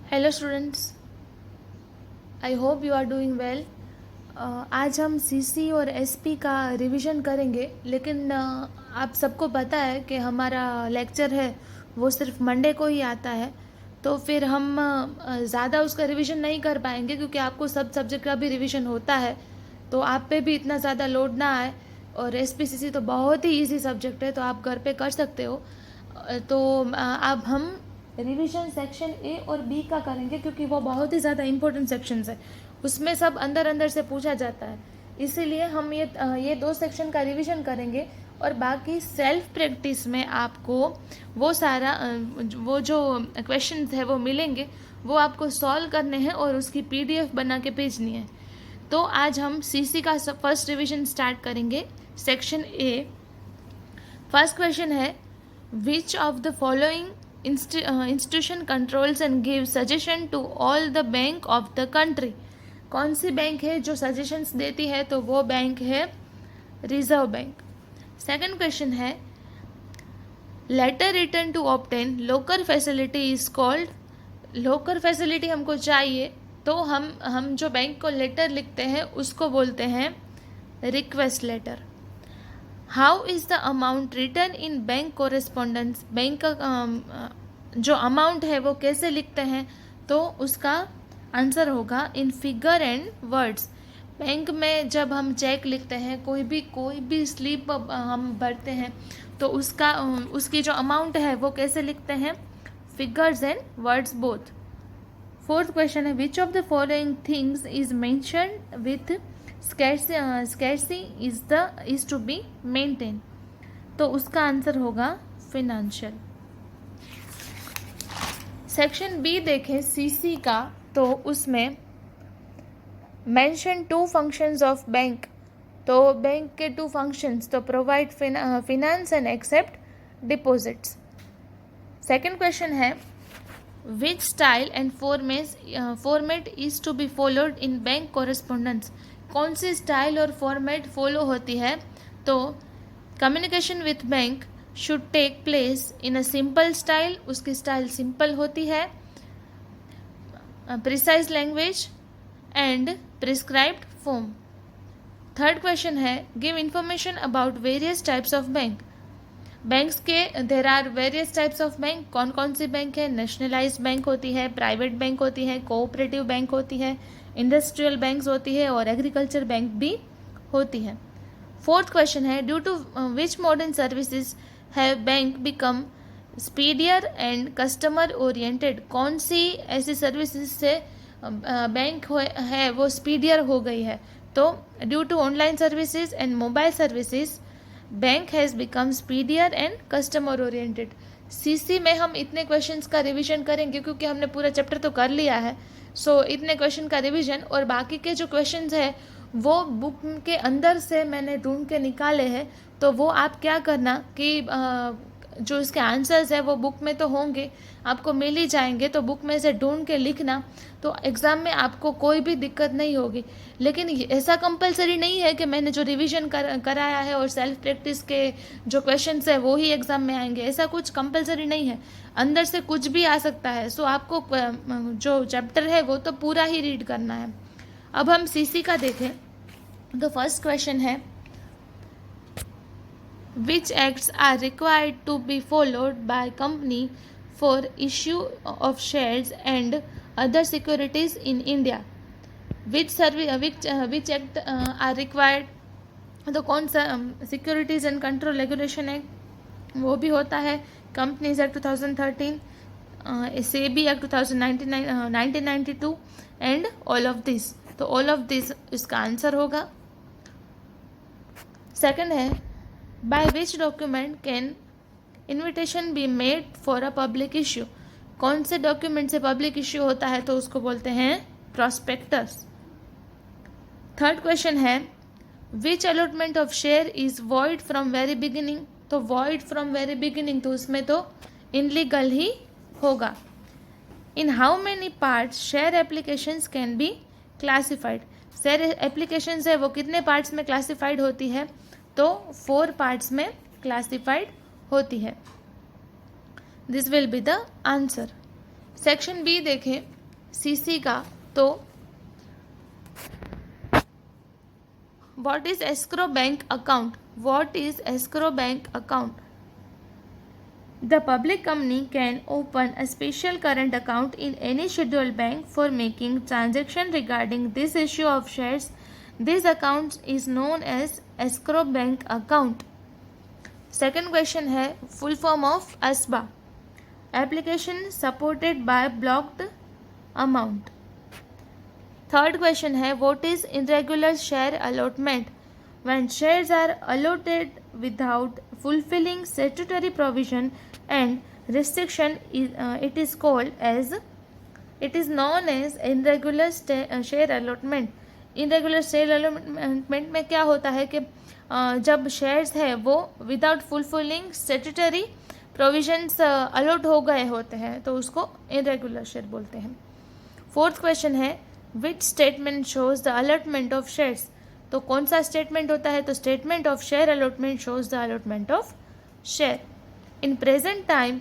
Hello students, I hope you are doing well. आज हम CC और एसपी का रिवीजन करेंगे, लेकिन आप सबको पता है कि हमारा लेक्चर है वो सिर्फ मंडे को ही आता है, तो फिर हम ज़्यादा उसका रिवीजन नहीं कर पाएंगे क्योंकि आपको सब सब्जेक्ट का भी रिवीजन होता है, तो आप पे भी इतना ज़्यादा लोड ना आए। और एसपी सीसी तो बहुत ही इजी सब्जेक्ट है, तो आप घर पे कर सकते हो। तो अब हम रिवीजन सेक्शन ए और बी का करेंगे क्योंकि वो बहुत ही ज़्यादा इंपॉर्टेंट सेक्शंस है, उसमें सब अंदर अंदर से पूछा जाता है। इसीलिए हम ये दो सेक्शन का रिवीजन करेंगे और बाकी सेल्फ प्रैक्टिस में आपको वो सारा वो जो क्वेश्चंस है वो मिलेंगे, वो आपको सॉल्व करने हैं और उसकी पीडीएफ बना के भेजनी है। तो आज हम सीसी का फर्स्ट रिवीजन स्टार्ट करेंगे, सेक्शन ए। फर्स्ट क्वेश्चन है, which of the following institution controls and give suggestion to all the bank of the country. कौन सी बैंक है जो सजेशंस देती है? तो वो बैंक है रिजर्व बैंक। सेकंड क्वेश्चन है, letter return to obtain locker facility is called. Locker facility हमको चाहिए, तो हम जो बैंक को लेटर लिखते हैं उसको बोलते हैं request letter. How is the amount return in bank correspondence. Bank का जो अमाउंट है वो कैसे लिखते हैं? तो उसका आंसर होगा in figure and words. Bank में जब हम चेक लिखते हैं, कोई भी स्लिप हम भरते हैं, तो उसकी जो अमाउंट है वो कैसे लिखते हैं? Figures and words both. Fourth question है, which of the following things is mentioned with scarcity is to be maintained। तो उसका आंसर होगा फिनेंशियल। सेक्शन बी देखें सीसी का, तो उसमें mention two functions of bank. तो बैंक के टू फंक्शंस, तो provide finance and accept deposits. Second question है, which style and format is to be followed in bank correspondence. कौन सी स्टाइल और फॉर्मेट फॉलो होती है? तो communication with bank should take place in a simple style, उसकी style simple होती है, precise language and prescribed form. Third question है, give information about various types of bank. Banks के there are various types of bank. कौन कौन सी bank है? Nationalised bank होती है, प्राइवेट बैंक होती है, कोऑपरेटिव बैंक होती है, इंडस्ट्रियल बैंक्स होती है और एग्रीकल्चर बैंक भी होती है। फोर्थ क्वेश्चन है, due to which modern services have bank become speedier and customer oriented. कौन सी ऐसी सर्विसेज से बैंक है वो स्पीडियर हो गई है? तो due to online services and mobile services bank has become speedier and customer oriented. CC में हम इतने क्वेश्चंस का रिवीजन करेंगे क्योंकि हमने पूरा चैप्टर तो कर लिया है, सो इतने क्वेश्चन का रिवीजन, और बाकी के जो क्वेश्चंस है वो बुक के अंदर से मैंने ढूंढ के निकाले हैं। तो वो आप क्या करना कि जो इसके आंसर्स है वो बुक में तो होंगे, आपको मिल ही जाएंगे, तो बुक में से ढूंढ के लिखना, तो एग्ज़ाम में आपको कोई भी दिक्कत नहीं होगी। लेकिन ऐसा कंपलसरी नहीं है कि मैंने जो रिवीजन कराया है और सेल्फ प्रैक्टिस के जो क्वेश्चंस है वो ही एग्ज़ाम में आएंगे, ऐसा कुछ कंपलसरी नहीं है, अंदर से कुछ भी आ सकता है। सो आपको जो चैप्टर है वो तो पूरा ही रीड करना है। अब हम सीसी का देखें, तो फर्स्ट क्वेश्चन है, which acts are required to be followed by company for issue of shares and other securities in India। which act are required? तो कौन सा? Securities and control regulation act वो भी होता है, companies act 2013, SEBI act 1992 and all of this. तो all of this इसका answer होगा। सेकंड है, by which document can invitation be made for a public issue। कौन से डॉक्यूमेंट से पब्लिक इश्यू होता है? तो उसको बोलते हैं प्रोस्पेक्टस। थर्ड क्वेश्चन है, which allotment of share is void from very beginning. तो वॉइड फ्रॉम वेरी बिगिनिंग, तो उसमें तो इनलीगल ही होगा। In how many parts share applications can be classified. Share applications है वो कितने पार्ट्स में क्लासिफाइड होती है? तो 4 पार्ट्स में क्लासिफाइड होती है। This will be the answer. Section B देखें, सीसी का, तो what is escrow bank account? What is escrow bank account? The public company can open a special current account in any scheduled bank for making transaction regarding this issue of shares. This account is known as escrow bank account. Second question है full form of ASBA, application supported by blocked amount. Third question है what is irregular share allotment? When shares are allotted without fulfilling statutory provision and restriction, it is known as irregular share allotment. irregular share allotment में क्या होता है कि जब shares है वो without fulfilling statutory provisions allot हो गए होते हैं, तो उसको इरेगुलर शेयर बोलते हैं. फोर्थ क्वेश्चन है which statement shows the allotment of shares? तो कौन सा स्टेटमेंट होता है? तो statement of share allotment shows the allotment of share. In present time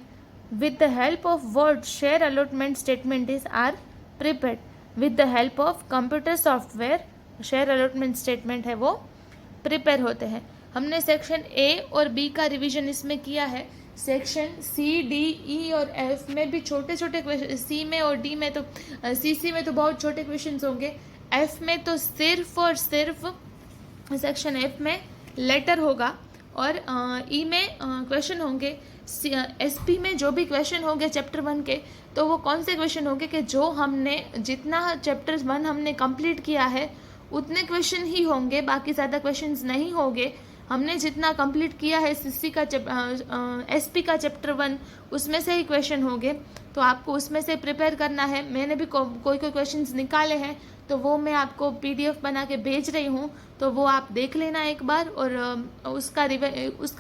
with the help of word share allotment statement is are prepared with the help of computer software. Share allotment statement है वो prepare होते हैं. हमने section A और B का revision इसमें किया है. सेक्शन सी, डी, ई और एफ में भी छोटे छोटे क्वेश्चन, सी में और डी में तो सी में तो बहुत छोटे क्वेश्चंस होंगे. एफ में तो सिर्फ और सिर्फ सेक्शन एफ में लेटर होगा और ई में क्वेश्चन होंगे. एसपी में जो भी क्वेश्चन होंगे चैप्टर 1 के, तो वो कौन से क्वेश्चन होंगे कि जो हमने जितना चैप्टर 1 हमने कंप्लीट किया है उतने क्वेश्चन ही होंगे, बाकी ज़्यादा क्वेश्चंस नहीं होंगे. हमने जितना कंप्लीट किया है सीसी का एसपी का चैप्टर 1 उसमें से ही क्वेश्चन होंगे, तो आपको उसमें से प्रिपेयर करना है. मैंने भी कोई क्वेश्चंस निकाले हैं तो वो मैं आपको पीडीएफ बना के भेज रही हूँ, तो वो आप देख लेना एक बार और उसका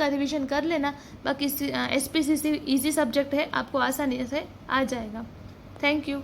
रिवीजन कर लेना. बाकी एसपीसीसी इजी सब्जेक्ट है, आपको आसानी से आ जाएगा. Thank you.